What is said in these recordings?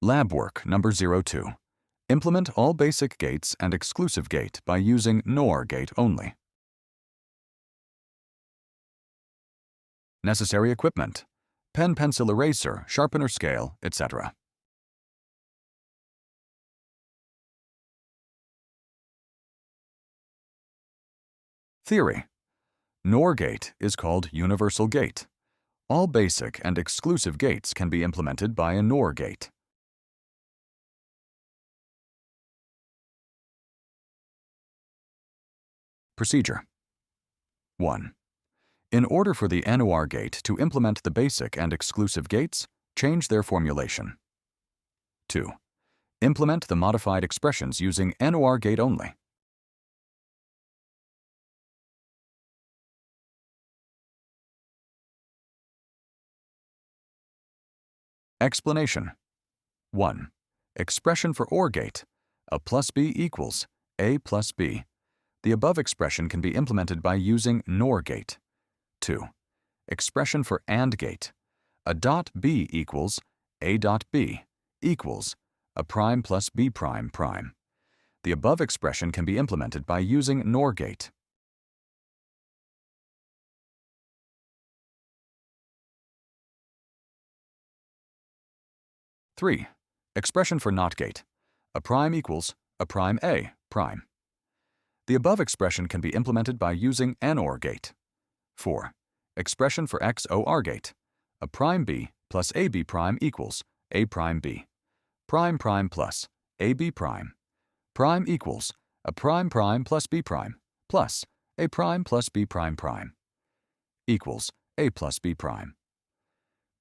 Lab work number 02. Implement all basic gates and exclusive gate by using XNOR Gate only. Necessary equipment: pen, pencil, eraser, sharpener, scale, etc. Theory: XNOR Gate is called Universal Gate. All basic and exclusive gates can be implemented by a XNOR Gate. Procedure: 1. In order for the XNOR Gate to implement the basic and exclusive gates, change their formulation. 2. Implement the modified expressions using XNOR Gate only. Explanation: 1. Expression for OR gate: a plus b equals a plus b. The above expression can be implemented by using XNOR Gate. 2. Expression for AND gate: a dot b equals a dot b equals a prime plus b prime prime. The above expression can be implemented by using XNOR Gate. Three. Expression for NOT gate: a prime equals a prime a prime. The above expression can be implemented by using XNOR Gate. 4. Expression for XOR gate: a prime b plus ab prime equals a prime b. Prime prime plus ab prime. Prime equals a prime prime plus b prime plus a prime plus b prime prime equals a plus b prime.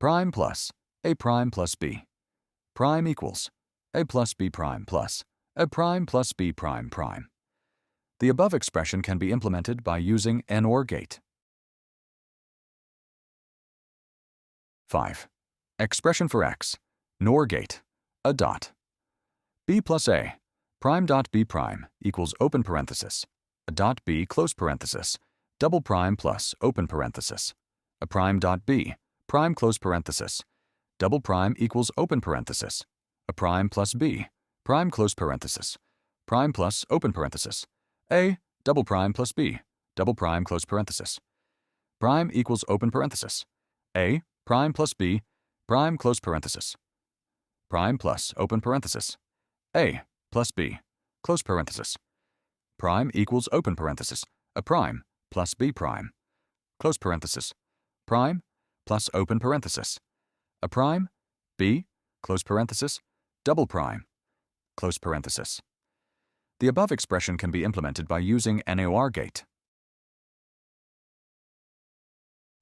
Prime plus a prime plus b. Prime equals a plus b prime plus a prime plus b prime prime. The above expression can be implemented by using XNOR Gate. 5. Expression for x: XNOR Gate: a dot. b plus a prime dot b prime equals open parenthesis, a dot b close parenthesis, double prime plus open parenthesis, a prime dot b prime close parenthesis, double prime equals open parenthesis, a prime plus b prime close parenthesis, prime plus open parenthesis, a double prime plus b double prime close parenthesis. Prime equals open parenthesis, a prime plus b prime close parenthesis. Prime plus open parenthesis, a plus b close parenthesis. Prime equals open parenthesis, a prime plus b prime close parenthesis. Prime plus open parenthesis, a prime b close parenthesis double prime close parenthesis. The above expression can be implemented by using XNOR Gate.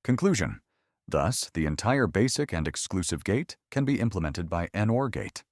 Conclusion: thus, the entire basic and exclusive gate can be implemented by XNOR Gate.